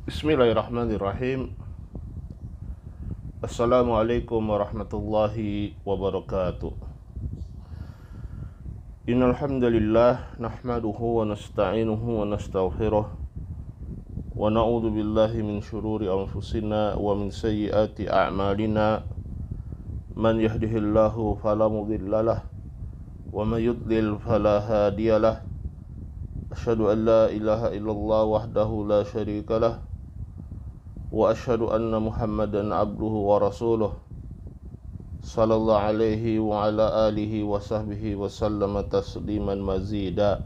Bismillahirrahmanirrahim. Assalamualaikum warahmatullahi wabarakatuh. Innal hamdalillah nahmaduhu wa nasta'inuhu wa nastaghfiruh wa na'udzu billahi min shururi anfusina wa min sayyiati a'malina. Man yahdihillahu fala mudhillalah wa may yudlil fala hadiyalah. Asyhadu an la ilaha illallah wahdahu la syarikalah wa asyhadu anna Muhammadan abduhu wa rasuluh sallallahu alaihi wa ala alihi wa sahbihi wa sallama tasliman mazida.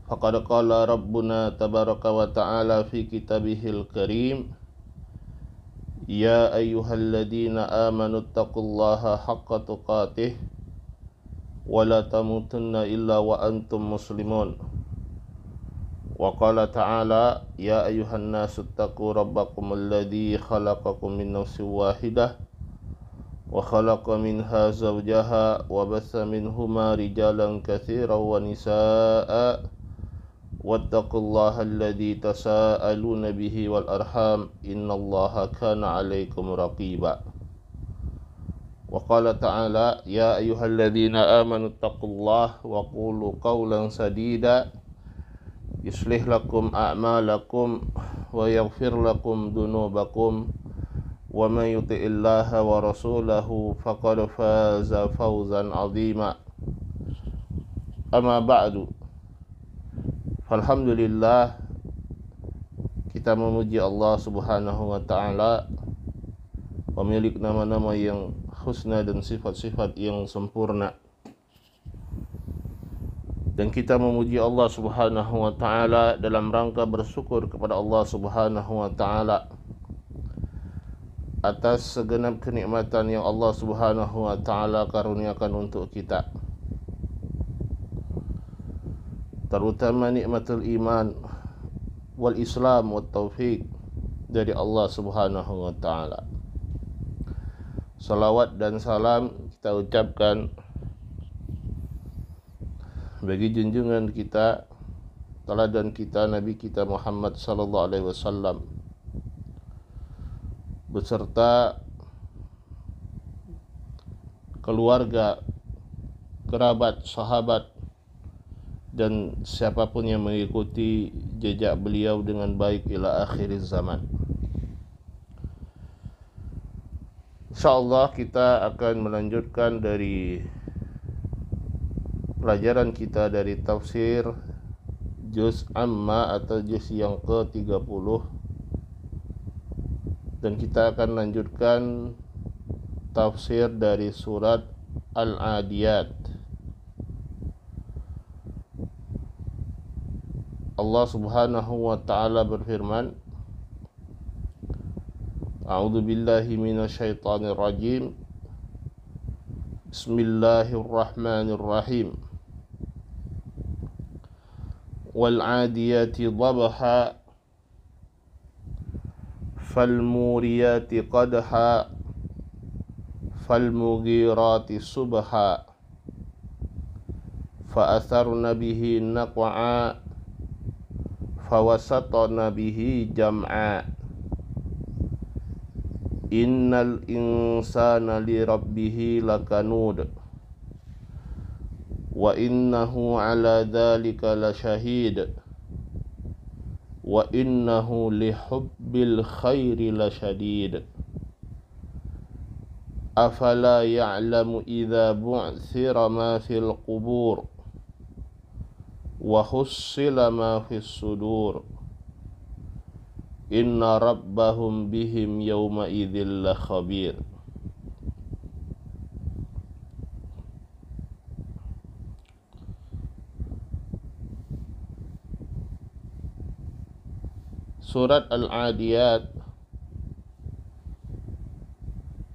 Faqad qala rabbuna tabaraka wa ta'ala fi kitabihil karim, ya ayyuhalladzina amanu taqullaha haqqa tuqatih wa la tamutunna illa wa antum muslimun. Wa qala ta'ala, ya ayyuhan nasu attaqu rabbakum alladhi khalaqakum min nafsin wahidah wa khalaqa minha zawjaha wa batha minhuma rijalan katsiran wa nisaa'a wattaqullaha alladhi tasaaluna bihi wal arham innallaha kana 'alaykum raqiba. Wa qala ta'ala, ya ayyuhalladzina amanu taqullaha wa qulu qawlan sadida yuslih lakum a'malakum wa yaghfir lakum dunubakum wa may yuti'illaha wa rasulahu faqad faza fawzan 'azima. Amma ba'du. Alhamdulillah, kita memuji Allah Subhanahu wa taala, pemilik nama-nama yang husna dan sifat-sifat yang sempurna. Dan kita memuji Allah Subhanahu wa ta'ala dalam rangka bersyukur kepada Allah Subhanahu wa ta'ala atas segenap kenikmatan yang Allah Subhanahu wa ta'ala karuniakan untuk kita, terutama nikmatul iman wal islam wat taufiq dari Allah Subhanahu wa ta'ala. Salawat dan salam kita ucapkan bagi junjungan kita, teladan kita, Nabi kita Muhammad sallallahu alaihi wasallam beserta keluarga, kerabat, sahabat dan siapapun yang mengikuti jejak beliau dengan baik ila akhir zaman. InsyaAllah kita akan melanjutkan dari pelajaran kita dari tafsir juz amma atau juz yang ke-30, dan kita akan lanjutkan tafsir dari surat Al-Adiyat. Allah Subhanahu wa ta'ala berfirman, A'udzu billahi minasyaitonir rajim. Bismillahirrahmanirrahim. Wal 'adiyati dhabha fal muriyati qadha fal mughirati subha fa atharna bihi naq'a fa wasatna bihi jam'a. Innal insana li rabbihi lakanud wa innahu ala dhalika lasyahid wa innahu li hubbil khairi lasyadid. Afala ya'lamu idza bu'thira ma fil qubur wa hussila ma fis sudur. Inna rabbahum bihim yawma idzil lakhabir. Surat Al-Adiyat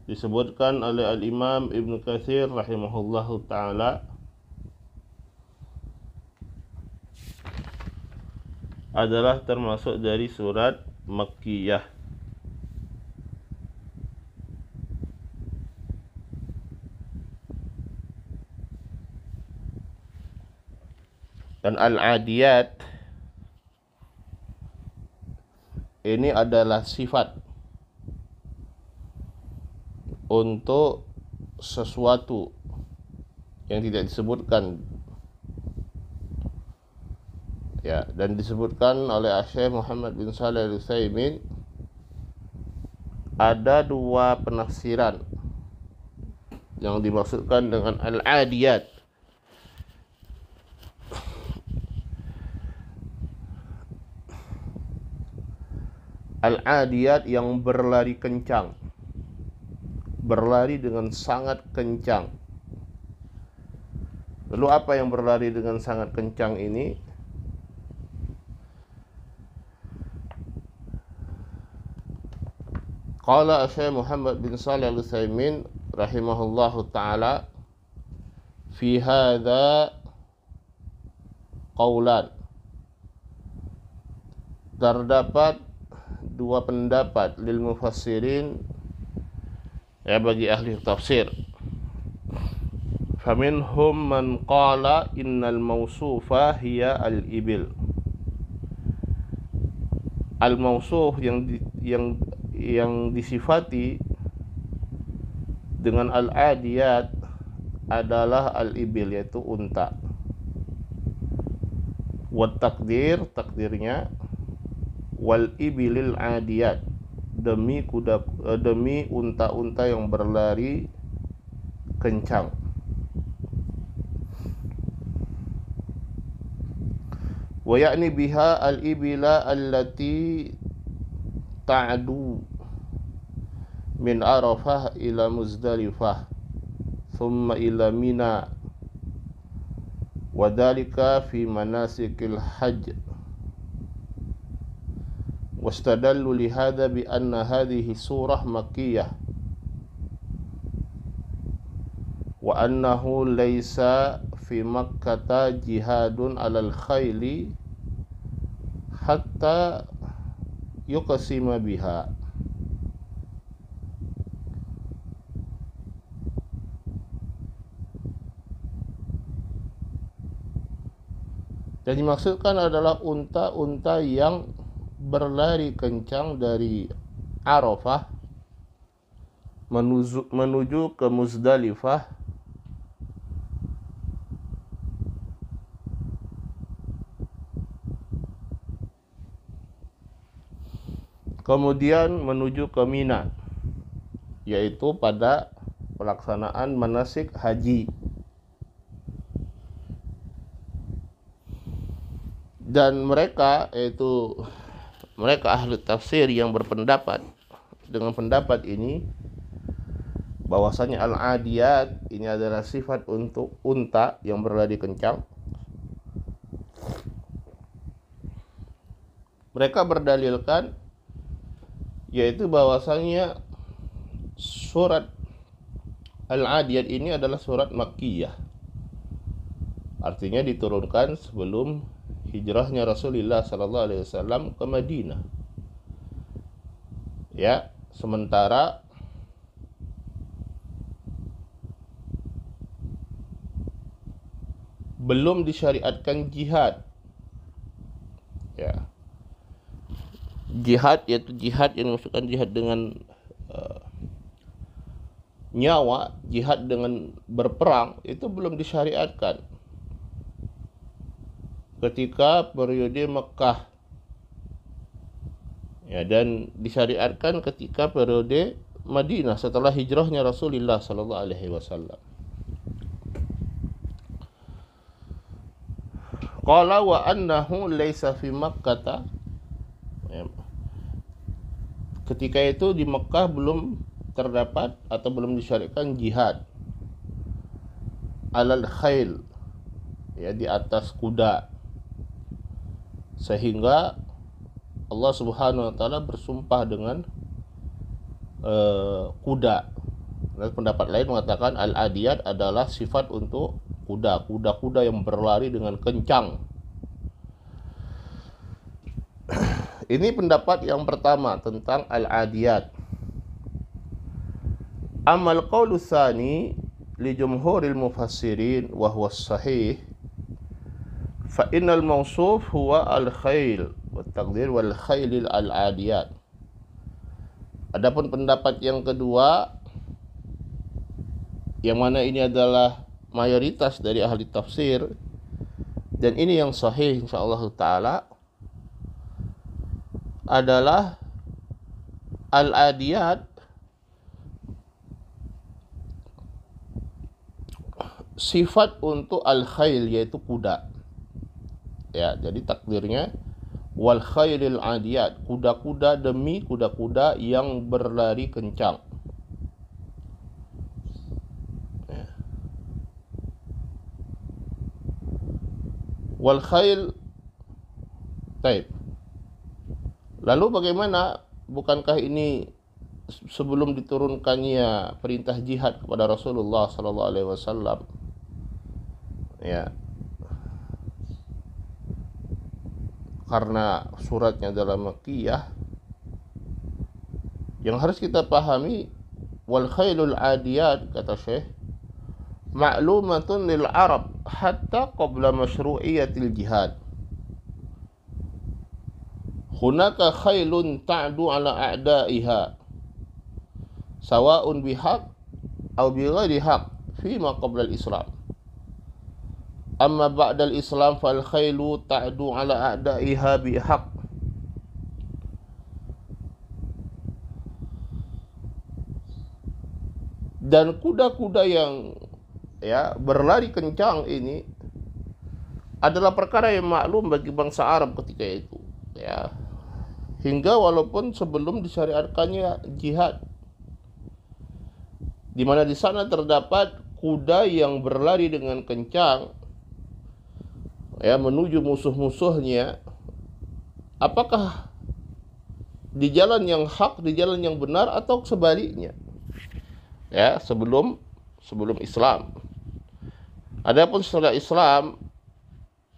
disebutkan oleh Al-Imam Ibn Katsir rahimahullahu ta'ala adalah termasuk dari surat Makkiyah. Dan Al-Adiyat ini adalah sifat untuk sesuatu yang tidak disebutkan, ya, dan disebutkan oleh Syekh Muhammad bin Shalih Al-Utsaimin. Ada dua penafsiran yang dimaksudkan dengan al-adiyat. Al-adiyat yang berlari kencang, berlari dengan sangat kencang. Lalu apa yang berlari dengan sangat kencang ini? Qala Syekh Muhammad bin Shalih Al-Utsaimin rahimahullahu taala, fi hadza qaulan. Terdapat dua pendapat lil mufassirin, ya, bagi ahli tafsir. Faminhum man qala innal mausufa hiya al-ibil. Al-mausuf yang disifati dengan al-adiyat adalah al-ibil, yaitu unta. Wa takdirnya wal ibilil adiyat, demi unta-unta yang berlari kencang. Wa ya'ni biha al-ibila allati ta'du min Arafah ila Muzdalifah thumma ila Mina, wa dhalika fi manasikil hajj. Wastadallu lihada bi anna hadhihi surah makkiyah wa annahu laysa fi Makkah jihadun alal khayli hatta yuqsima biha. Dan dimaksudkan adalah unta-unta yang berlari kencang dari Arafah menuju ke Muzdalifah, kemudian menuju ke Mina, yaitu pada pelaksanaan manasik haji. Dan mereka, yaitu mereka ahli tafsir yang berpendapat dengan pendapat ini, bahwasanya al-adiyat ini adalah sifat untuk unta yang berlari kencang. Mereka berdalilkan yaitu bahwasanya surat al-adiyat ini adalah surat makkiyah, artinya diturunkan sebelum hijrahnya Rasulullah sallallahu alaihi wasallam ke Madinah. Ya, sementara belum disyariatkan jihad. Ya. Jihad, yaitu jihad yang dimaksudkan jihad dengan nyawa, jihad dengan berperang, itu belum disyariatkan ketika periode Mekah, ya, dan disyariatkan ketika periode Madinah setelah hijrahnya Rasulullah sallallahu alaihi wasallam. Qala wa annahu laysa fi Makkah, ya, ketika itu di Mekah belum terdapat atau belum disyariatkan jihad alal khail, ya, di atas kuda, sehingga Allah Subhanahu wa taala bersumpah dengan kuda. Dan pendapat lain mengatakan al-adiyat adalah sifat untuk kuda-kuda yang berlari dengan kencang. Ini pendapat yang pertama tentang al-adiyat. Amal qaulu tsani li jumhuril mufassirin wa huwa sahih fa innal mawsuf huwa al-khail Taqdir wal khailil al-adiyat. Adapun pendapat yang kedua, yang mana ini adalah mayoritas dari ahli tafsir, dan ini yang sahih insyaallah taala, adalah al-adiyat sifat untuk al-khail, yaitu kuda. Ya, jadi takdirnya wal khailil adiyat, kuda-kuda demi kuda-kuda yang berlari kencang. Ya. Wal khail. Baik. Lalu bagaimana? Bukankah ini sebelum diturunkannya perintah jihad kepada Rasulullah sallallahu alaihi wasallam? Ya. Karena suratnya dalam Makkiyah, yang harus kita pahami, wal khailul adiyat, kata Syekh, ma'lumatun lil Arab hatta qabla masyru'iyatil jihad. Hunaka khailun ta'du ala a'da'iha sawa'un bihaq aw bighairi haq fima qabla al-Islam. Amma ba'dal Islam fal khailu ta'du ala a'da'iha bihaq. Dan kuda-kuda yang berlari kencang ini adalah perkara yang maklum bagi bangsa Arab ketika itu, ya. Hingga walaupun sebelum disyariatkannya jihad, di mana di sana terdapat kuda yang berlari dengan kencang, ya, menuju musuh-musuhnya, apakah di jalan yang hak, di jalan yang benar, atau sebaliknya, ya, sebelum Islam. Adapun setelah Islam,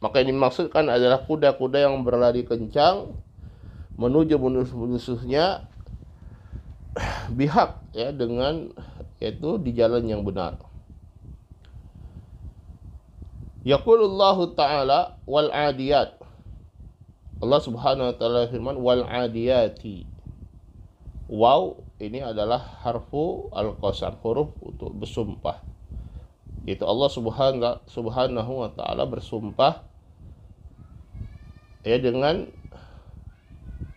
maka yang dimaksudkan adalah kuda-kuda yang berlari kencang menuju musuh-musuhnya bihak, ya, dengan, yaitu di jalan yang benar. Yaqulullahu ta'ala wal adiyat. Allah Subhanahu wa taala firman wal adiyati. Waw ini adalah harfu al-qasam, huruf untuk bersumpah. Itu Allah Subhanahu wa taala bersumpah, ya, dengan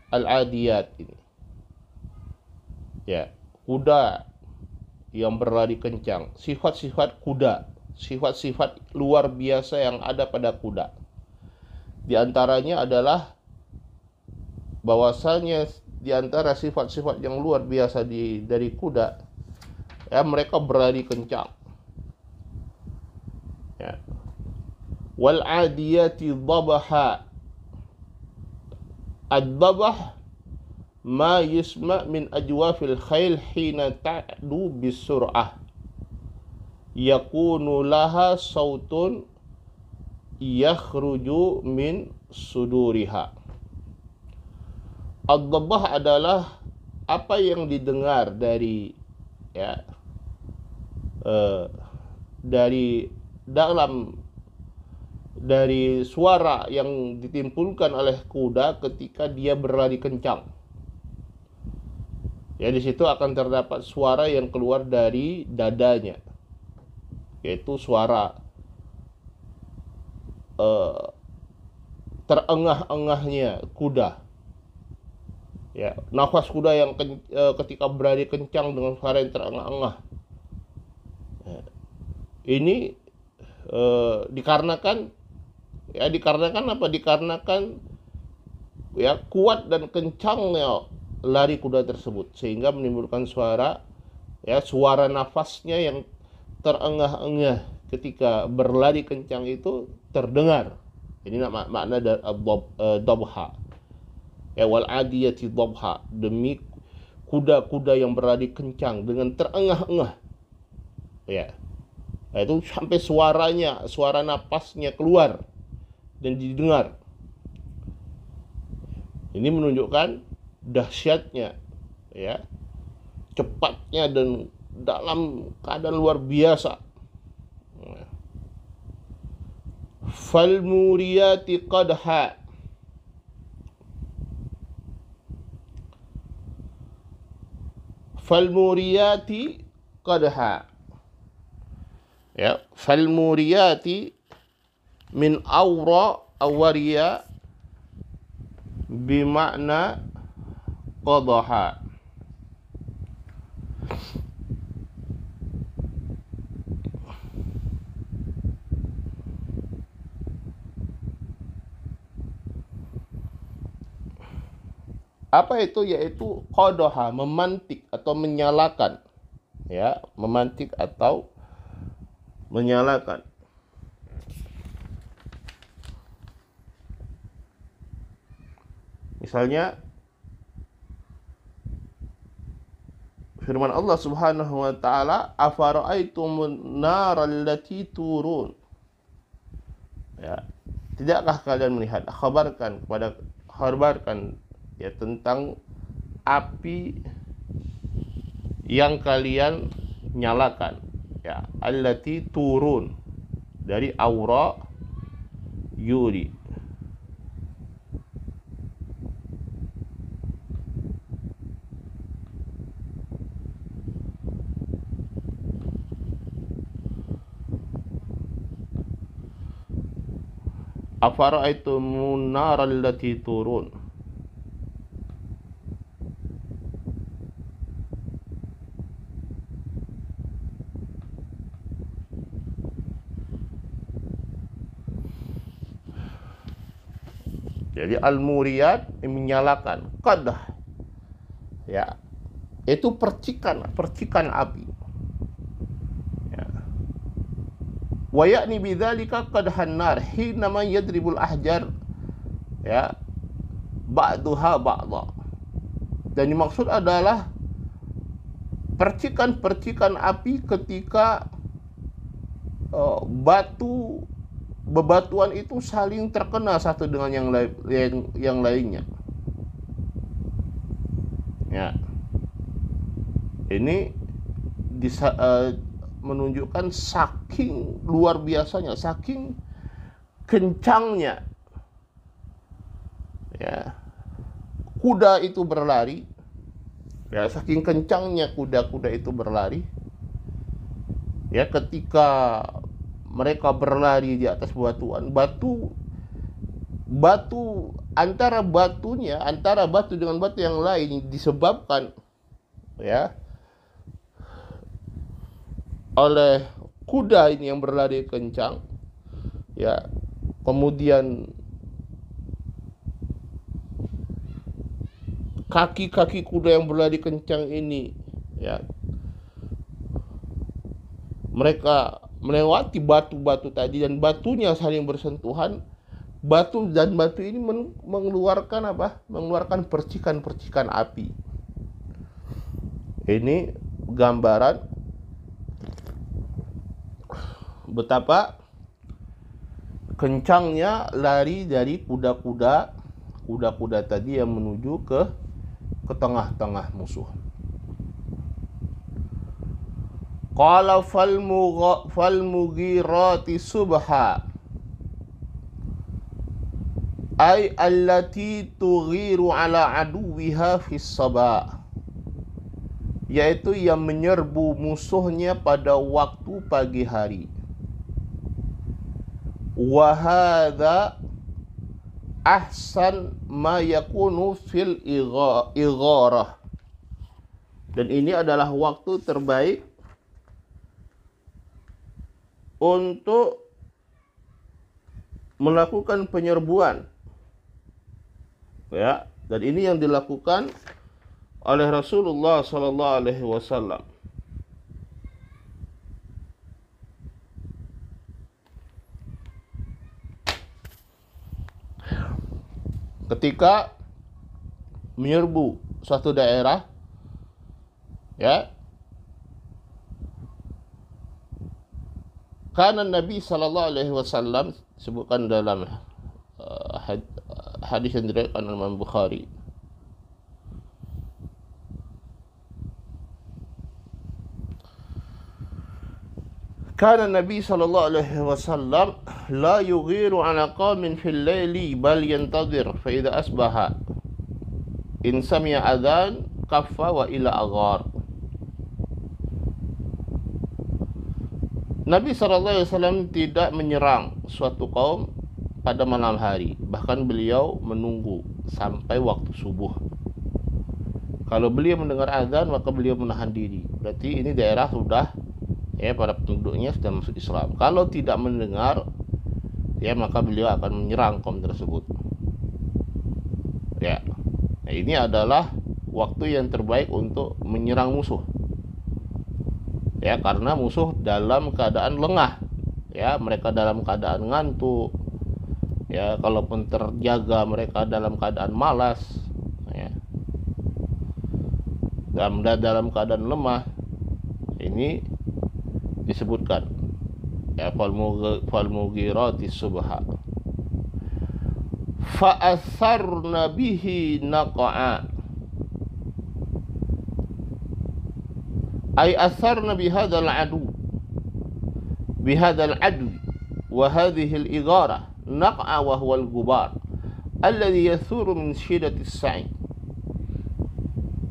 al-adiyat ini. Ya, kuda yang berlari kencang, sifat-sifat kuda, sifat-sifat luar biasa yang ada pada kuda. Di antaranya adalah bahwasanya di antara sifat-sifat yang luar biasa dari kuda, ya, mereka berlari kencang. Ya. Wal adiyati dhabaha. Ad-dhabah ma yusma min ajwafil khail hina ta'du bisur'ah. Yakunu laha sautun yakhruju min suduriha. Ad-dhabah adalah apa yang didengar dari, ya, dari suara yang ditimbulkan oleh kuda ketika dia berlari kencang. Ya, di situ akan terdapat suara yang keluar dari dadanya, yaitu suara terengah-engahnya kuda. Ya, nafas kuda yang ketika berlari kencang dengan suara yang terengah-engah. Ya, ini dikarenakan apa? Dikarenakan, ya, kuat dan kencangnya lari kuda tersebut sehingga menimbulkan suara, ya, suara nafasnya yang terengah-engah ketika berlari kencang itu terdengar. Ini makna dari dhabha. Ya, wal adiyati dhabha, demi kuda-kuda yang berlari kencang dengan terengah-engah. Ya. Itu sampai suara napasnya keluar dan didengar. Ini menunjukkan dahsyatnya, ya, cepatnya dan dalam keadaan luar biasa. Fal muriyati qadha. falmuriyati qadha. Ya, falmuriyati min awriya bimakna qadha. Apa itu? Yaitu qadha, memantik atau menyalakan. Ya, memantik atau menyalakan. Misalnya firman Allah Subhanahu wa taala, afara'aitumun naral lati turun. Ya, tidakkah kalian melihat? Khabarkan ya tentang api yang kalian nyalakan. Ya, allati turun, dari aura yuri. Afara'aitumun naral lati turun. Jadi al-muriyat menyalakan, qadah, ya, itu percikan api. Ya. Wa ya'ni bidzalika qadhan nar hina man yadribul ahjar, ya, ba'daha ba'dha. Dan dimaksud adalah percikan api ketika bebatuan itu saling terkena satu dengan yang lainnya. Ya. Ini menunjukkan saking luar biasanya, saking kencangnya, ya, kuda itu berlari. Ya, saking kencangnya kuda-kuda itu berlari. Ya, ketika mereka berlari di atas batuan, batu antara batu dengan batu yang lain disebabkan, ya, oleh kuda ini yang berlari kencang, ya, kemudian kaki-kaki kuda yang berlari kencang ini, ya, mereka melewati batu-batu tadi dan batunya saling bersentuhan. Batu ini mengeluarkan apa? Mengeluarkan percikan-percikan api. Ini gambaran betapa kencangnya lari dari kuda-kuda tadi yang menuju ke tengah-tengah musuh. Qala fal mughirati subha, ay allati tughiru ala aduwiha fis sabah, yaitu yang menyerbu musuhnya pada waktu pagi hari. Wa hadza ahsan ma yakunu fil igharah, dan ini adalah waktu terbaik untuk melakukan penyerbuan, ya, dan ini yang dilakukan oleh Rasulullah sallallahu alaihi wasallam. Ketika menyerbu suatu daerah, ya, karena Nabi sallallahu alaihi wasallam disebutkan dalam hadis yang diriwayatkan oleh Imam Bukhari, kana Nabi sallallahu alaihi wasallam la yughiru ala qaumin fil laili bal yantazir fa idza asbaha in sami'a adzan kaffa wa ila aghar. Nabi SAW tidak menyerang suatu kaum pada malam hari. Bahkan beliau menunggu sampai waktu subuh. Kalau beliau mendengar azan, maka beliau menahan diri. Berarti ini daerah sudah, ya, para penduduknya sudah masuk Islam. Kalau tidak mendengar, ya, maka beliau akan menyerang kaum tersebut. Ya, nah, ini adalah waktu yang terbaik untuk menyerang musuh. Ya, karena musuh dalam keadaan lengah, ya, mereka dalam keadaan ngantuk, ya, kalaupun terjaga mereka dalam keadaan malas, ya, dalam keadaan lemah. Ini disebutkan, ya, fal mughirati subha fa asarna bihi naqa'a, ay asarna bihadzal adu bihadzal adwi wa hadhihi al-ighara naq'a wa huwa al-gubar alladhi yathuru min shiddati as-sa'i.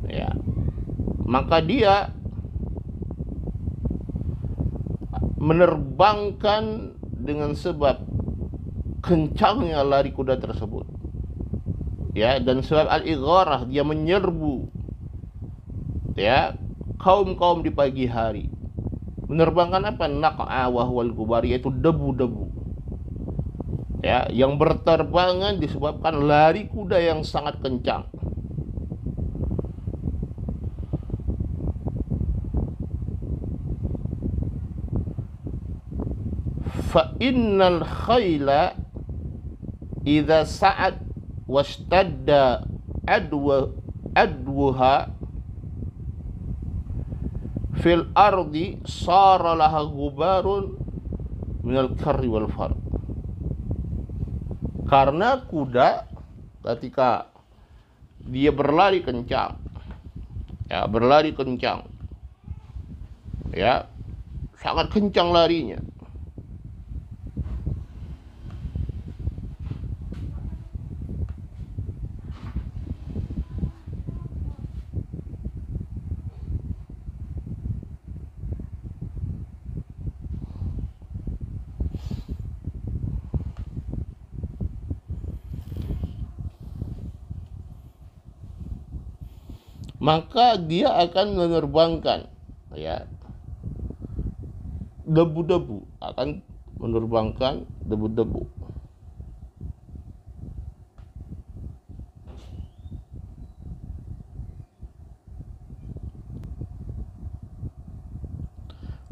Ya, maka dia menerbangkan dengan sebab kencangnya lari kuda tersebut, ya, dan sebab al-igharah, dia menyerbu, ya, kaum-kaum di pagi hari. Menerbangkan apa? Naq'a wa huwal gubar, yaitu debu-debu, ya, yang berterbangan disebabkan lari kuda yang sangat kencang. Fa innal khayla idza sa'ad washtadda adwuha fil ardi sara laha gubarun minal karri wal far. Karena kuda ketika dia berlari kencang, ya, ya, sangat kencang larinya, maka dia akan menerbangkan, ya, debu-debu, akan menerbangkan debu-debu.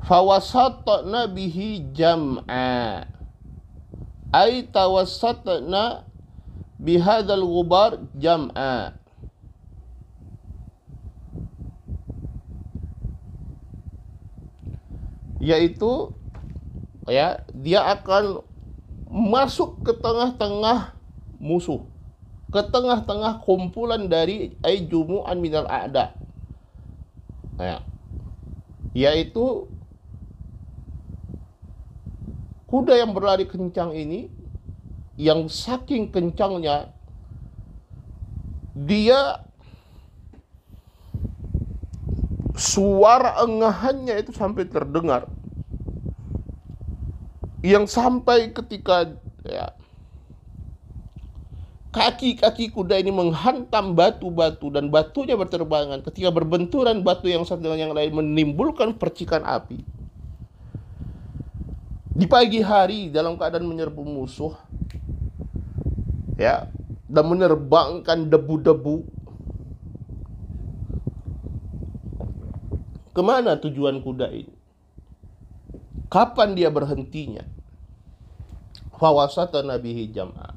Fawasatna bihi jam'a, ay tawassatna bihadzal ghubar jam'a. Yaitu, ya, dia akan masuk ke tengah-tengah musuh, ke tengah-tengah kumpulan dari jumu'an minal a'da, ya, yaitu kuda yang berlari kencang ini, yang saking kencangnya dia, suara engahannya itu sampai terdengar, yang sampai ketika, ya, kaki-kaki kuda ini menghantam batu-batu dan batunya berterbangan. Ketika berbenturan batu yang satu dengan yang lain menimbulkan percikan api. Di pagi hari dalam keadaan menyerbu musuh, ya, dan menerbangkan debu-debu. Kemana tujuan kuda ini? Kapan dia berhentinya? Fawasatna bihi jam'a,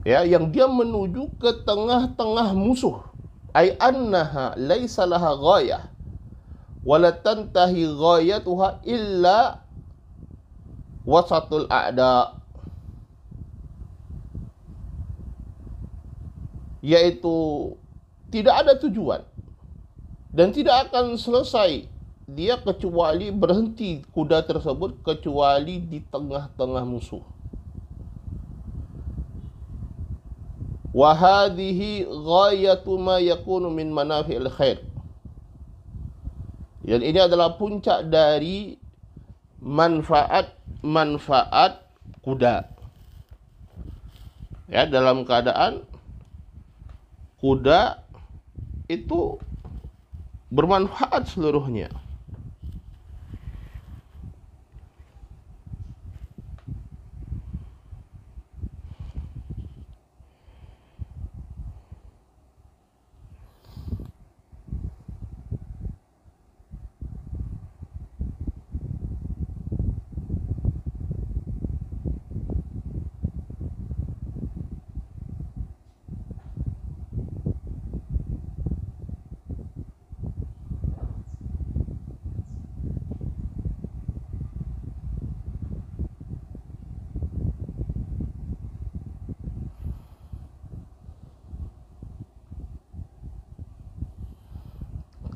ya, yang dia menuju ke tengah-tengah musuh. Ay annaha laisa laha ghayah wala tantahi ghayatuha illa wasatul a'da, yaitu tidak ada tujuan dan tidak akan selesai dia kecuali berhenti kuda tersebut kecuali di tengah-tengah musuh. Wa hadhihi ghayatu ma yakunu min manafi'il khair. Dan ini adalah puncak dari manfaat kuda. Ya, dalam keadaan kuda itu bermanfaat seluruhnya.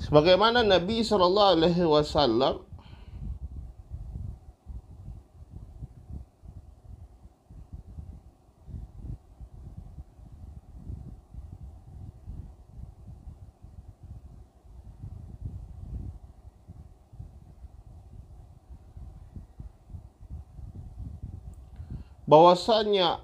Sebagaimana Nabi SAW bahwasanya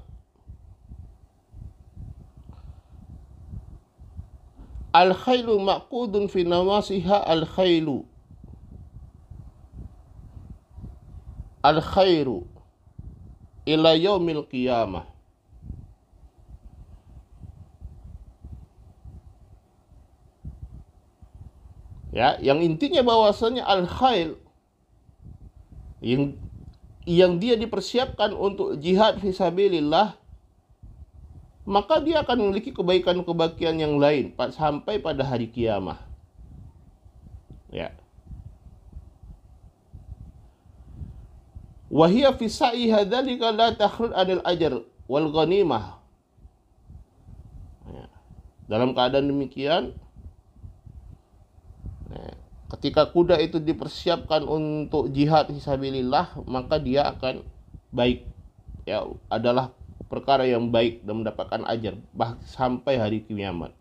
al-khailu maqudun fi nawasiha al-khairu ila yaumil qiyamah. Ya, yang intinya bahwasanya al-khail yang dia dipersiapkan untuk jihad fisabilillah, maka dia akan memiliki kebaikan-kebaikan yang lain sampai pada hari kiamat. Ya. Wa hiya fi sa'i hadzalika la takhrud anil ajr wal ghanimah. Ya. Dalam keadaan demikian, ketika kuda itu dipersiapkan untuk jihad fisabilillah, maka dia akan baik. Ya, adalah perkara yang baik dan mendapatkan ajar sampai hari kiamat.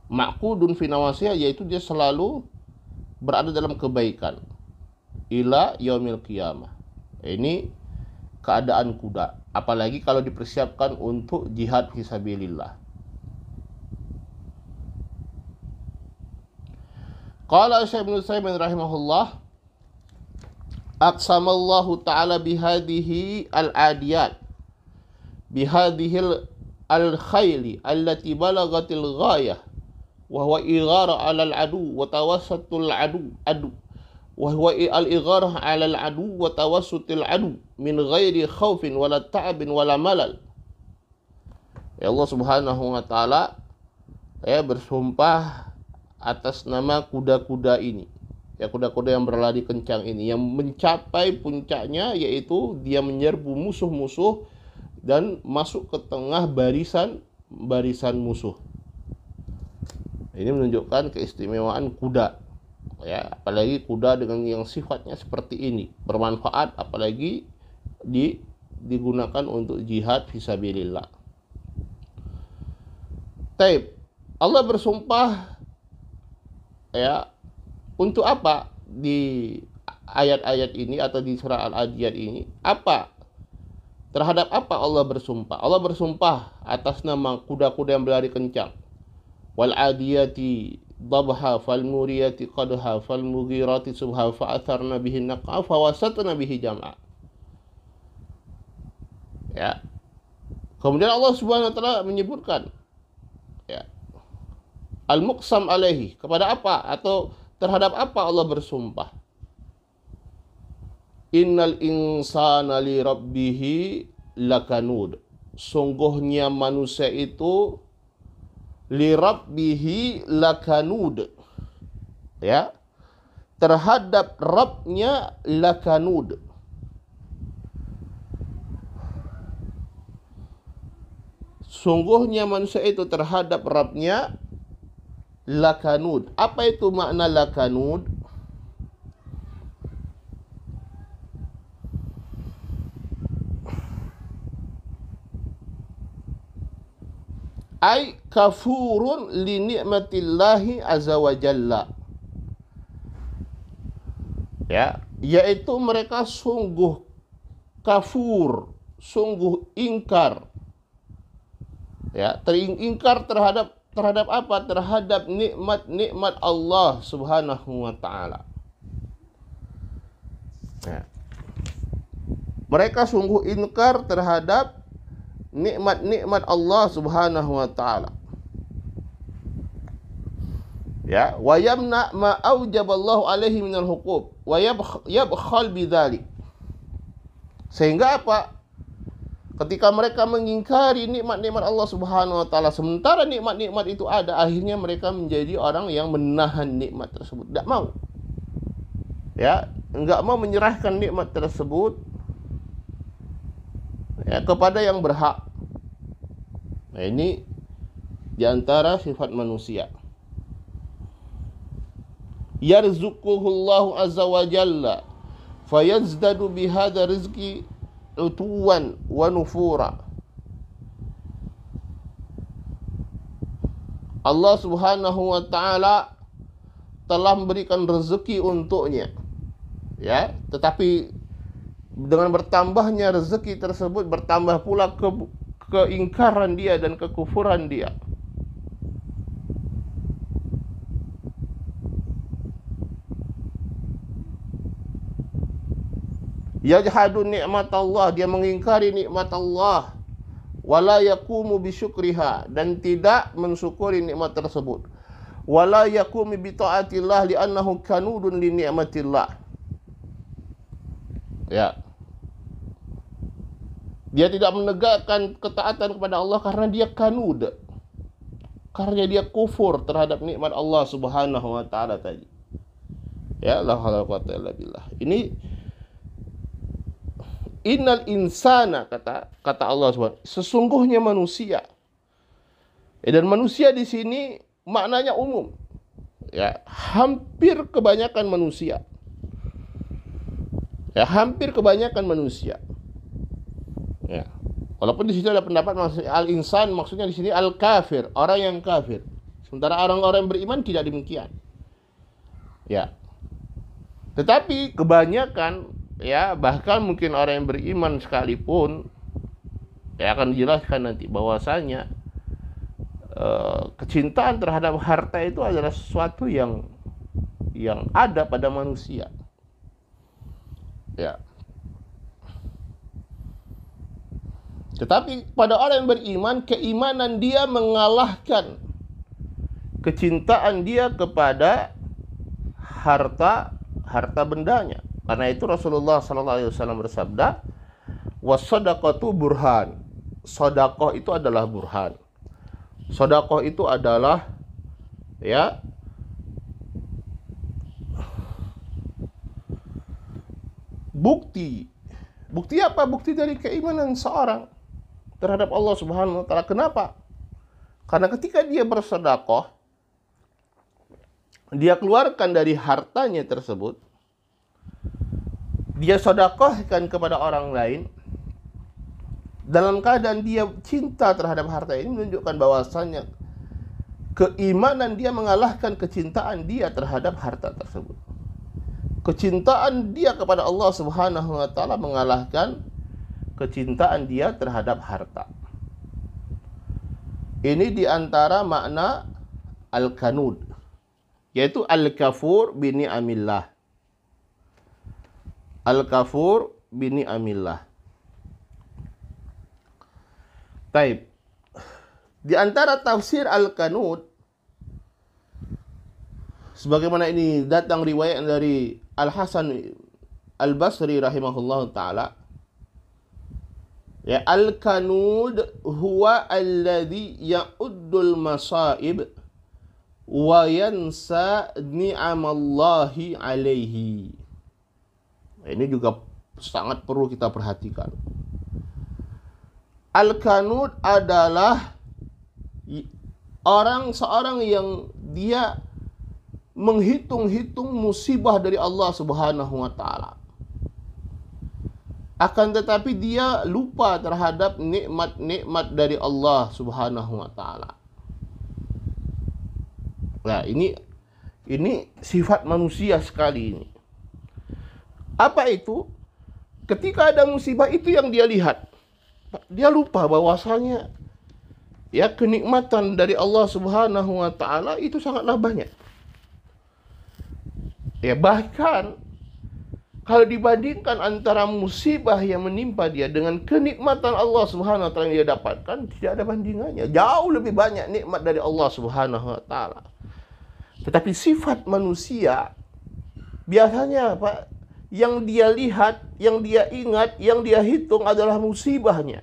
Maqudun fi nawasiyah, yaitu dia selalu berada dalam kebaikan ila yaumil qiyamah. Ini keadaan kuda, apalagi kalau dipersiapkan untuk jihad fisabilillah. Qala Syekh Ibnu Utsaimin rahimahullah, aqsamallahu ta'ala bihadhihi al-adiyat bihadhihi al-khayli allati balagatil ghayah wa huwa ighara 'alal adu wa tawassatul adu wa huwa al-ighara 'alal adu wa tawassutul adu min ghairi khaufin wala ta'abin wala malal. Ya, Allah Subhanahu wa taala bersumpah atas nama kuda-kuda ini. Ya, kuda-kuda yang berlari kencang ini, yang mencapai puncaknya yaitu dia menyerbu musuh-musuh dan masuk ke tengah barisan musuh. Ini menunjukkan keistimewaan kuda. Ya, apalagi kuda dengan yang sifatnya seperti ini, bermanfaat, apalagi digunakan untuk jihad fisabilillah. Taib, Allah bersumpah ya untuk apa di ayat-ayat ini atau di surah Al-Adiyat ini? Apa? Terhadap apa Allah bersumpah? Allah bersumpah atas nama kuda-kuda yang berlari kencang. Wal adiyati dabha fal muriyati qadha fal mughirati subha fa atharna bihi naqa fa wasatna bihi jam'a. Ya. Kemudian Allah Subhanahu wa taala menyebutkan ya, al-muqsam alaihi, kepada apa atau terhadap apa Allah bersumpah? Innal insana li rabbihi lakanud. Sungguhnya manusia itu li rabbihi lakanud. Ya. Terhadap Rabbnya lakanud. Sungguhnya manusia itu terhadap Rabbnya lakanud. Apa itu makna lakanud? Ai kafurun li ni'matillahi azza wa jalla. Ya, yaitu mereka sungguh kafur, sungguh ingkar. Ya, teringkar terhadap apa? Terhadap nikmat-nikmat Allah Subhanahu wa taala. Ya. Mereka sungguh ingkar terhadap nikmat-nikmat Allah Subhanahu wa taala. Ya, wa yamna ma aujaballahu alaihi minal huquq wa yabkhal bidzalik. Sehingga apa? Ketika mereka mengingkari nikmat-nikmat Allah Subhanahu wa taala, sementara nikmat-nikmat itu ada, akhirnya mereka menjadi orang yang menahan nikmat tersebut, tidak mau. Ya, enggak mau menyerahkan nikmat tersebut ya kepada yang berhak. Nah, ini diantara sifat manusia. Yarzuquhullahu azza wa jalla fayazdadu bihadza rizqi utuwan wa nufura. Allah Subhanahu wa taala telah memberikan rezeki untuknya. Ya, tetapi dengan bertambahnya rezeki tersebut bertambah pula keingkaran dia dan kekufuran dia. Yajhadu nikmat Allah, dia mengingkari nikmat Allah. Wala yaqumu bisyukriha, dan tidak mensyukuri nikmat tersebut. Wala yaqumu bi taatillah li'annahu kanudun li ni'matillah. Ya. Dia tidak menegakkan ketaatan kepada Allah karena dia kanud. Karena dia kufur terhadap nikmat Allah Subhanahu wa taala tadi. Ya, la haula wala quwwata illa billah. Ini innal insana, kata Allah Subhanahu, sesungguhnya manusia. Dan manusia di sini maknanya umum. Ya, hampir kebanyakan manusia. Ya, hampir kebanyakan manusia. Ya. Walaupun di situ ada pendapat maksudnya al-insan, maksudnya di sini al-kafir, orang yang kafir. Sementara orang-orang beriman tidak demikian. Ya. Tetapi kebanyakan, ya, bahkan mungkin orang yang beriman sekalipun, ya, akan dijelaskan nanti bahwasanya kecintaan terhadap harta itu adalah sesuatu yang ada pada manusia. Ya. Tetapi pada orang yang beriman, keimanan dia mengalahkan kecintaan dia kepada harta bendanya. Karena itu Rasulullah SAW bersabda, "Was-shadaqatu burhan." Sedekah itu adalah burhan. Sedekah itu adalah, ya, bukti. Bukti apa? Bukti dari keimanan seorang terhadap Allah Subhanahu wa taala. Kenapa? Karena ketika dia bersedekah, dia keluarkan dari hartanya tersebut, dia sedekahkan kepada orang lain, dalam keadaan dia cinta terhadap harta ini, menunjukkan bahwasannya keimanan dia mengalahkan kecintaan dia terhadap harta tersebut. Kecintaan dia kepada Allah Subhanahu wa taala mengalahkan kecintaan dia terhadap harta. Ini diantara makna al-kanud, yaitu al-kafur bi ni'amillah. Al-kafur bi ni'amillah. Baik. Di antara tafsir al-kanud, sebagaimana ini datang riwayat dari Al-Hasan Al-Basri rahimahullahu ta'ala, ya, al-kanud huwa alladhi ya'uddul masaib wa yansa ni'amallahi alaihi. Ini juga sangat perlu kita perhatikan. Al-kanud adalah seorang yang dia menghitung-hitung musibah dari Allah Subhanahu wa taala. Akan tetapi dia lupa terhadap nikmat-nikmat dari Allah Subhanahu wa taala. Nah, ini sifat manusia sekali ini. Apa itu? Ketika ada musibah itu yang dia lihat, dia lupa bahwasanya ya kenikmatan dari Allah Subhanahu wa taala itu sangatlah banyak. Ya, bahkan kalau dibandingkan antara musibah yang menimpa dia dengan kenikmatan Allah Subhanahu wa taala yang dia dapatkan, tidak ada bandingannya. Jauh lebih banyak nikmat dari Allah Subhanahu wa taala. Tetapi sifat manusia biasanya Pak, yang dia lihat, yang dia ingat, yang dia hitung adalah musibahnya.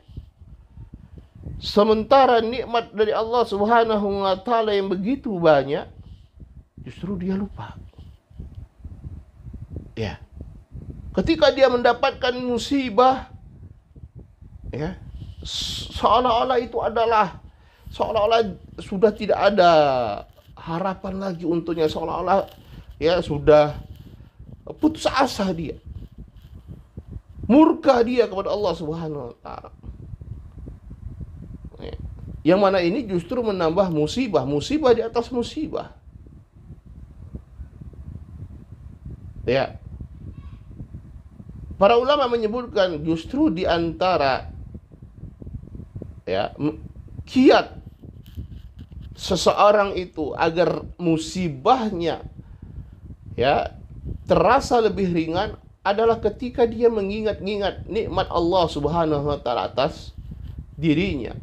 Sementara nikmat dari Allah Subhanahu wa taala yang begitu banyak, justru dia lupa. Ya. Ketika dia mendapatkan musibah, ya, seolah-olah sudah tidak ada harapan lagi untuknya, seolah-olah ya sudah putus asa dia. Murka dia kepada Allah Subhanahu wa taala. Yang mana ini justru menambah musibah di atas musibah. Ya. Para ulama menyebutkan justru di antara ya kiat seseorang itu agar musibahnya ya terasa lebih ringan adalah ketika dia mengingat-ingat nikmat Allah Subhanahu wa taala atas dirinya.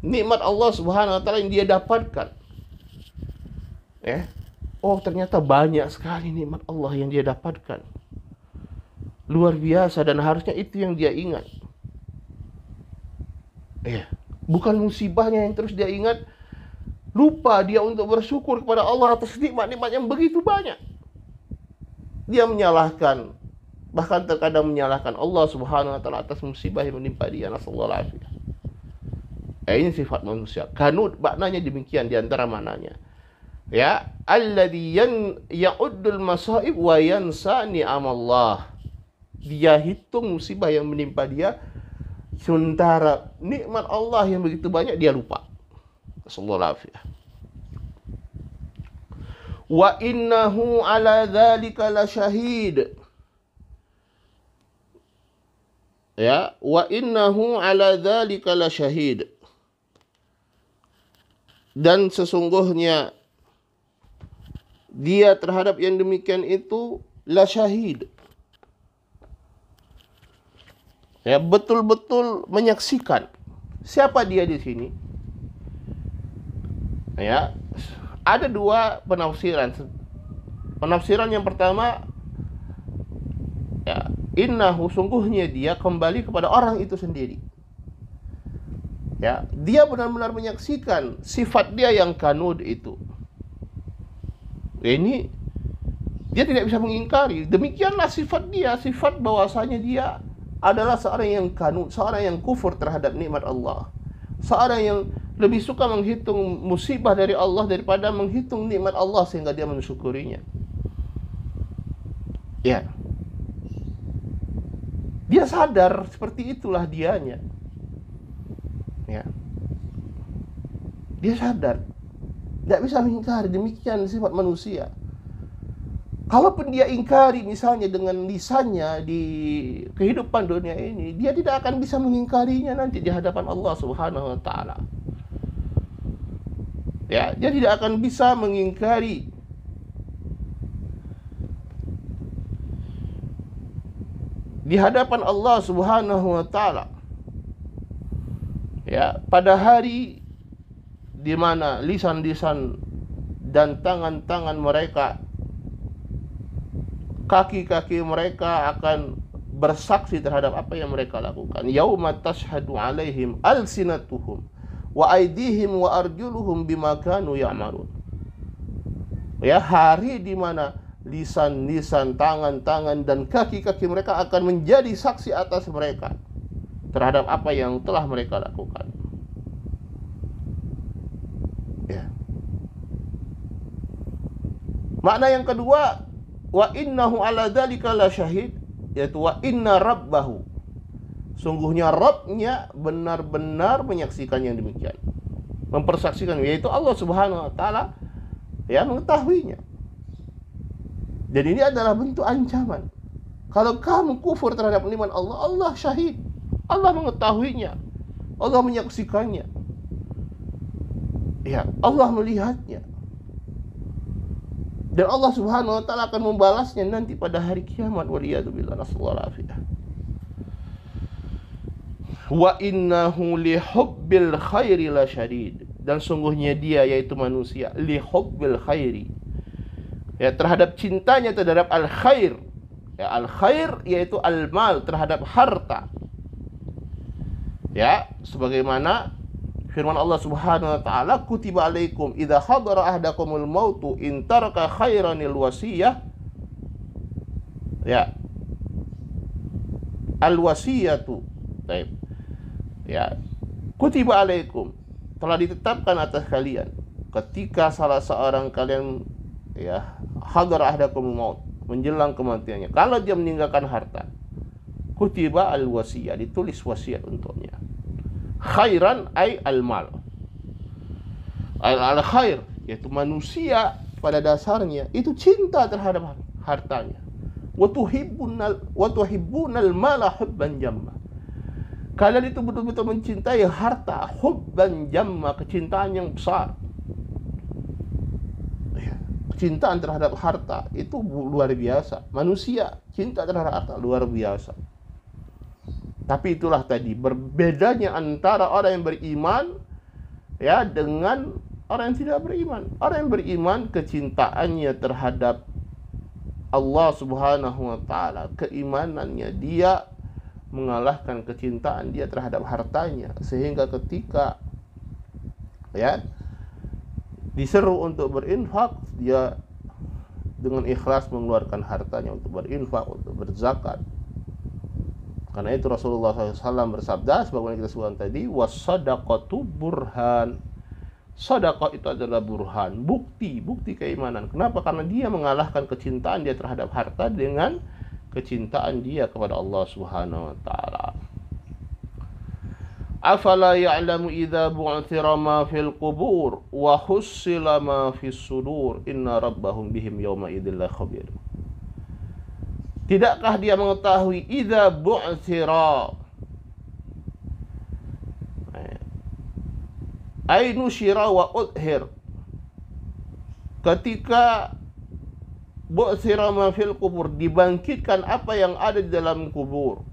Nikmat Allah Subhanahu wa taala yang dia dapatkan. Ya. Oh, ternyata banyak sekali nikmat Allah yang dia dapatkan. Luar biasa, dan harusnya itu yang dia ingat. Ya, bukan musibahnya yang terus dia ingat. Lupa dia untuk bersyukur kepada Allah atas nikmat-nikmat yang begitu banyak. Dia menyalahkan, bahkan terkadang menyalahkan Allah Subhanahu wa taala atas musibah yang menimpa dia. Nasallahu alaihi. Ini sifat manusia. Kanut maknanya demikian di antara maknanya. Ya, alladzi ya'uddul masaib wa yansa ni'amallah. Dia hitung musibah yang menimpa dia, sementara nikmat Allah yang begitu banyak dia lupa. Sallallahu alaihi. Wa innahu ala dzalika lasyahid. Ya, wa innahu ala dzalika lasyahid. Dan sesungguhnya dia terhadap yang demikian itu lasyahid. Ya, betul-betul menyaksikan. Siapa dia di sini? Ya, ada dua penafsiran. Penafsiran yang pertama, ya, innahu, sungguhnya dia kembali kepada orang itu sendiri. Ya, dia benar-benar menyaksikan sifat dia yang kanud itu. Ini dia tidak bisa mengingkari. Demikianlah sifat dia, sifat bahwasanya dia adalah seorang yang kanut, seorang yang kufur terhadap nikmat Allah. Seorang yang lebih suka menghitung musibah dari Allah daripada menghitung nikmat Allah sehingga dia mensyukurinya. Ya. Dia sadar seperti itulah dianya. Ya. Dia sadar. Tidak bisa mengingkari, demikian sifat manusia. Kalaupun dia ingkari misalnya dengan lisannya di kehidupan dunia ini, dia tidak akan bisa mengingkarinya nanti di hadapan Allah Subhanahu wa taala. Ya, dia tidak akan bisa mengingkari di hadapan Allah Subhanahu wa taala. Ya, pada hari di mana lisan-lisan dan tangan-tangan mereka, kaki-kaki mereka akan bersaksi terhadap apa yang mereka lakukan. Yauma tashhadu alaihim alsinatuhum wa aydihim wa arjuluhum bima kanu ya'malun. Ya, hari di mana lisan-lisan, tangan-tangan dan kaki-kaki mereka akan menjadi saksi atas mereka terhadap apa yang telah mereka lakukan. Ya. Makna yang kedua, wa innahu ala dzalika la syahid, yaitu wa inna rabbahu, sungguhnya Rabbnya benar-benar menyaksikan yang demikian, mempersaksikan, yaitu Allah Subhanahu wa taala ya mengetahuinya. Dan ini adalah bentuk ancaman. Kalau kamu kufur terhadap nikmat Allah, Allah syahid, Allah mengetahuinya, Allah menyaksikannya, ya Allah melihatnya. Dan Allah Subhanahu wa taala akan membalasnya nanti pada hari kiamat. Waliyadzubillah, nasallallahu alaihi. Wa innahu lihubbil khairi la syadid, dan sungguhnya dia, yaitu manusia, lihubbil khairi, ya terhadap cintanya terhadap al khair. Ya, al khair yaitu al mal, terhadap harta. Ya, sebagaimana firman Allah Subhanahu wa taala, kutiba alaikum idza hadara ahadakumul mautu in taraka khairanil wasiyah. Ya. Al wasiyatu. Baik. Ya. Kutiba alaikum, telah ditetapkan atas kalian ketika salah seorang kalian ya hadara ahadakumul maut, menjelang kematiannya, kalau dia meninggalkan harta, kutiba al wasiyah, ditulis wasiat untuknya. Khairan ay al-mal. Al-khair, yaitu manusia pada dasarnya itu cinta terhadap hartanya. Wa tuhibbunal mala hubban jamma. Kalian itu betul-betul mencintai harta, hubban jamma, kecintaan yang besar. Kecintaan terhadap harta itu luar biasa. Manusia cinta terhadap harta luar biasa. Tapi itulah tadi berbedanya antara orang yang beriman ya dengan orang yang tidak beriman. Orang yang beriman kecintaannya terhadap Allah Subhanahu wa taala, keimanannya, dia mengalahkan kecintaan dia terhadap hartanya, sehingga ketika ya diseru untuk berinfak, dia dengan ikhlas mengeluarkan hartanya untuk berinfak, untuk berzakat. Karena itu Rasulullah SAW bersabda, sebagaimana kita sebutkan tadi, was-sadaqatu burhan. Sedekah itu adalah burhan, bukti keimanan. Kenapa? Karena dia mengalahkan kecintaan dia terhadap harta dengan kecintaan dia kepada Allah Subhanahu wa taala. Afala ya'lamu idza bu'thira ma fil qubur wa hussila ma fis sudur inna rabbahum bihim yawma idzil khabir. Tidakkah dia mengetahui idza bu'thira, ay nusyira wa udhir, ketika bu'thira ma fil qubur, dibangkitkan apa yang ada di dalam kubur,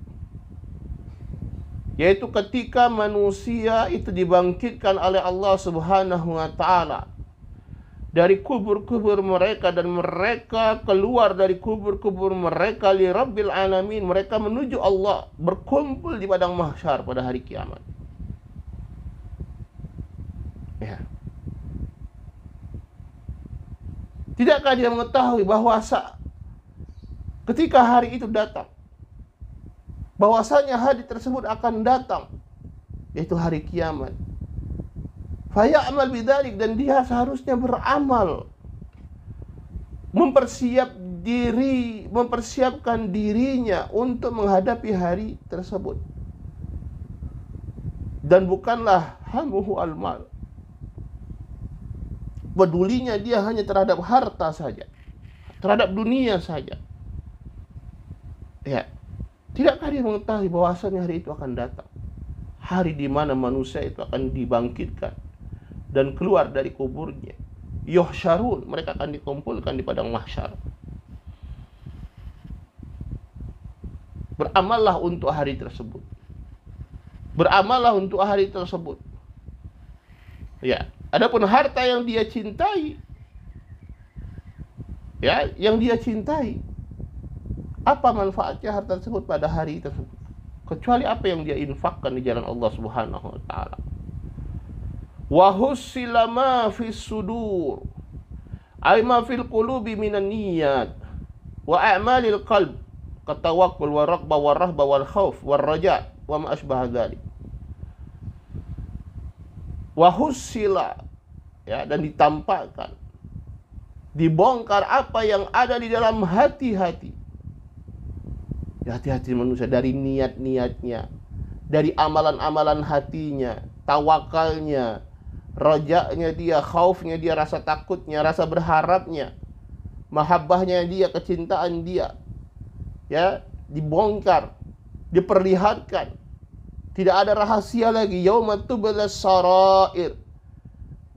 yaitu ketika manusia itu dibangkitkan oleh Allah Subhanahu wa taala dari kubur-kubur mereka, dan mereka keluar dari kubur-kubur mereka li rabbil alamin, mereka menuju Allah, berkumpul di padang mahsyar pada hari kiamat. Ya. Tidakkah dia mengetahui bahwa ketika hari itu datang, bahwasanya hari tersebut akan datang, yaitu hari kiamat. Faya'mal bidzalik, dan dia seharusnya beramal, mempersiapkan dirinya untuk menghadapi hari tersebut. Dan bukanlah hamuhu al-mal, pedulinya dia hanya terhadap harta saja, terhadap dunia saja. Ya, tidakkah dia mengetahui bahwasanya hari itu akan datang, hari di mana manusia itu akan dibangkitkan dan keluar dari kuburnya. Yuhsyarun, mereka akan dikumpulkan di padang mahsyar. Beramallah untuk hari tersebut. Beramallah untuk hari tersebut. Ya, adapun harta yang dia cintai, ya, yang dia cintai, apa manfaatnya harta tersebut pada hari tersebut? Kecuali apa yang dia infakkan di jalan Allah Subhanahu wa taala. Wa hussila ma fis sudur, ay ma fil qulubi minan niyyat wa a'malil qalb, katawakkul wa raqba wa rahba wal khauf wal raja wa ma asbaha dzalik. Wa hussila, ya, dan ditampakkan Dibongkar apa yang ada di dalam hati-hati. Hati-hati manusia, dari niat-niatnya, dari amalan-amalan hatinya, tawakalnya, rajaknya dia, khaufnya dia, rasa takutnya, rasa berharapnya, mahabbahnya dia, kecintaan dia, ya, dibongkar, diperlihatkan. Tidak ada rahasia lagi. Yauma tublas sarair,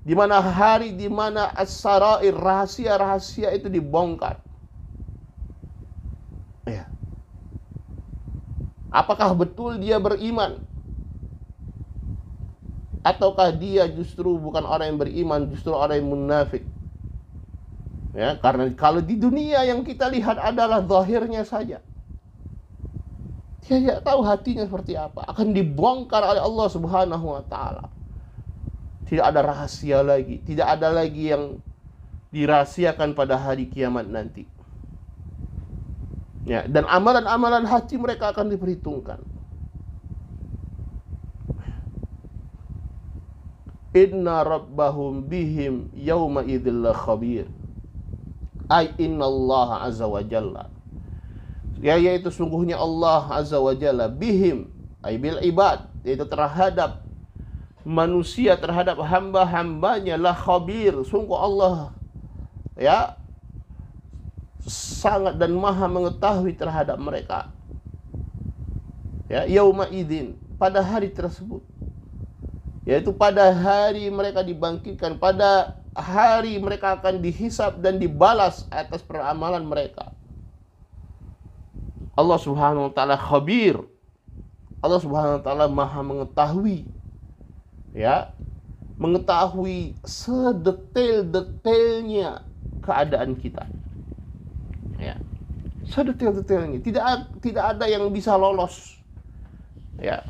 di mana hari di mana as-sarair, rahasia-rahasia itu dibongkar. Ya. Apakah betul dia beriman? Ataukah dia justru bukan orang yang beriman, justru orang yang munafik? Ya, karena kalau di dunia yang kita lihat adalah zahirnya saja. Dia tidak tahu hatinya seperti apa. Akan dibongkar oleh Allah Subhanahu wa taala. Tidak ada rahasia lagi, tidak ada lagi yang dirahasiakan pada hari kiamat nanti. Ya, dan amalan-amalan hati mereka akan diperhitungkan. Inna rabbahum bihim yawma idzil khabir. Ay inna Allah azza wa jalla. Ya, yaitu sungguhnya Allah azza wa jalla bihim, ay bil ibad, yaitu terhadap manusia, terhadap hamba-hambanya, la khabir. Sungguh Allah, ya, sangat dan maha mengetahui terhadap mereka. Ya, yauma idzin, pada hari tersebut, yaitu pada hari mereka dibangkitkan, pada hari mereka akan dihisab dan dibalas atas peramalan mereka. Allah Subhanahu wa taala khabir. Allah Subhanahu wa taala maha mengetahui, ya, mengetahui sedetail-detailnya keadaan kita. Ya, sedetail-detailnya, tidak ada yang bisa lolos. Ya,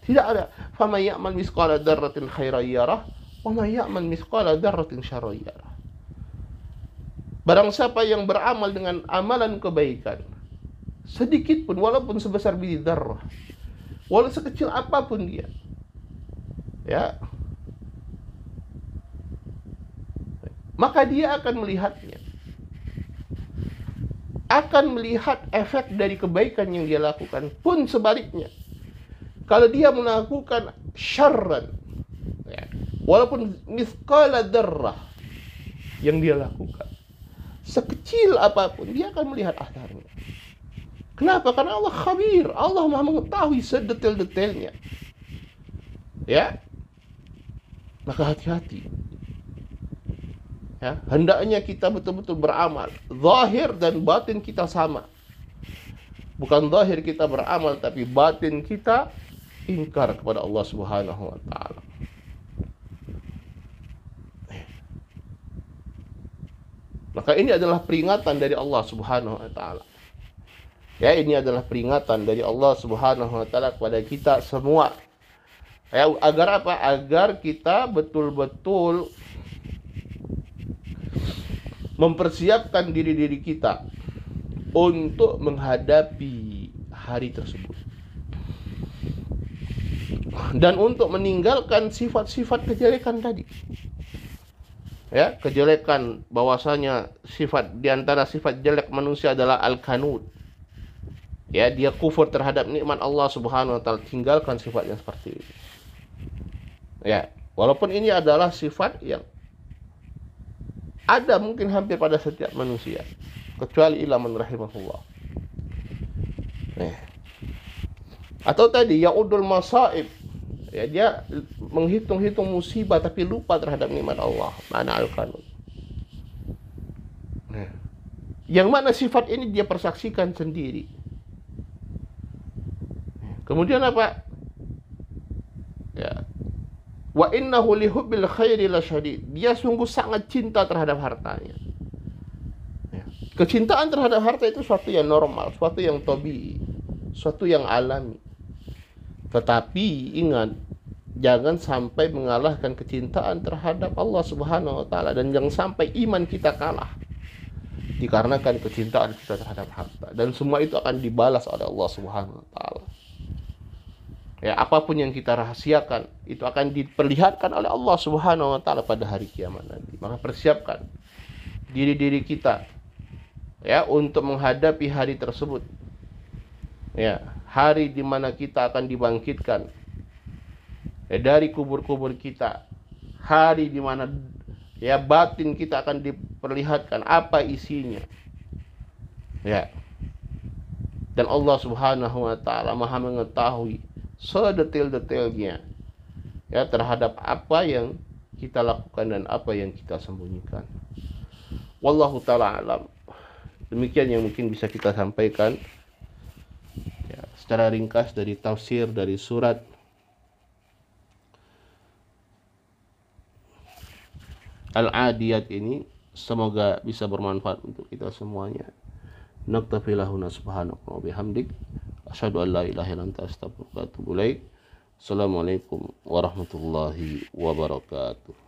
tidak ada. Faman ya'mal mithqala dzarratin khairan yarah wa may ya'mal mithqala dzarratin syarran yarah. Barang siapa yang beramal dengan amalan kebaikan sedikit pun, walaupun sebesar biji dzarrah, walaupun sekecil apapun dia, ya, maka dia akan melihatnya, akan melihat efek dari kebaikan yang dia lakukan. Pun sebaliknya, kalau dia melakukan syarran, ya, walaupun mithqala dzarrah yang dia lakukan, sekecil apapun, dia akan melihat asarnya. Kenapa? Karena Allah khabir, Allah maha mengetahui sedetail-detailnya. Ya, maka hati-hati. Ya, hendaknya kita betul-betul beramal, zahir dan batin kita sama. Bukan zahir kita beramal, tapi batin kita ingkar kepada Allah Subhanahu wa taala. Maka ini adalah peringatan dari Allah Subhanahu wa taala. Ya, ini adalah peringatan dari Allah Subhanahu wa taala kepada kita semua. Ya, agar apa? Agar kita betul-betul mempersiapkan diri-diri kita untuk menghadapi hari tersebut. Dan untuk meninggalkan sifat-sifat kejelekan tadi. Ya, kejelekan, bahwasanya sifat di antara sifat jelek manusia adalah al-kanud. Ya, dia kufur terhadap nikmat Allah Subhanahu wa taala. Tinggalkan sifatnya seperti ini. Ya, walaupun ini adalah sifat yang ada mungkin hampir pada setiap manusia, kecuali illa man rahimahullah. Atau tadi yaudul masaib, ya, dia menghitung-hitung musibah tapi lupa terhadap nikmat Allah. Mana al-qanud. Yang mana sifat ini dia persaksikan sendiri. Kemudian apa? Ya. Wa innahu lihubbil khairi lasyadid. Dia sungguh sangat cinta terhadap hartanya. Ya. Kecintaan terhadap harta itu suatu yang normal, suatu yang tabii, suatu yang alami. Tetapi ingat, jangan sampai mengalahkan kecintaan terhadap Allah Subhanahu wa taala, dan jangan sampai iman kita kalah dikarenakan kecintaan kita terhadap harta. Dan semua itu akan dibalas oleh Allah Subhanahu wa taala. Ya, apapun yang kita rahasiakan itu akan diperlihatkan oleh Allah Subhanahu wa taala pada hari kiamat nanti. Maka persiapkan diri-diri kita ya untuk menghadapi hari tersebut. Ya, hari di mana kita akan dibangkitkan dari kubur-kubur kita. Hari di mana ya batin kita akan diperlihatkan apa isinya. Ya. Dan Allah Subhanahu wa taala Maha mengetahui sedetail-detailnya ya terhadap apa yang kita lakukan dan apa yang kita sembunyikan. Wallahu taala alam. Demikian yang mungkin bisa kita sampaikan ya, secara ringkas dari tafsir dari surat Al-Adiyat ini. Semoga bisa bermanfaat untuk kita semuanya. Naktafi lahuna subhanaka wa bihamdik asyhadu an la ilaha illa anta astaghfiruka wa atubu ilaik. Assalamualaikum warahmatullahi wabarakatuh.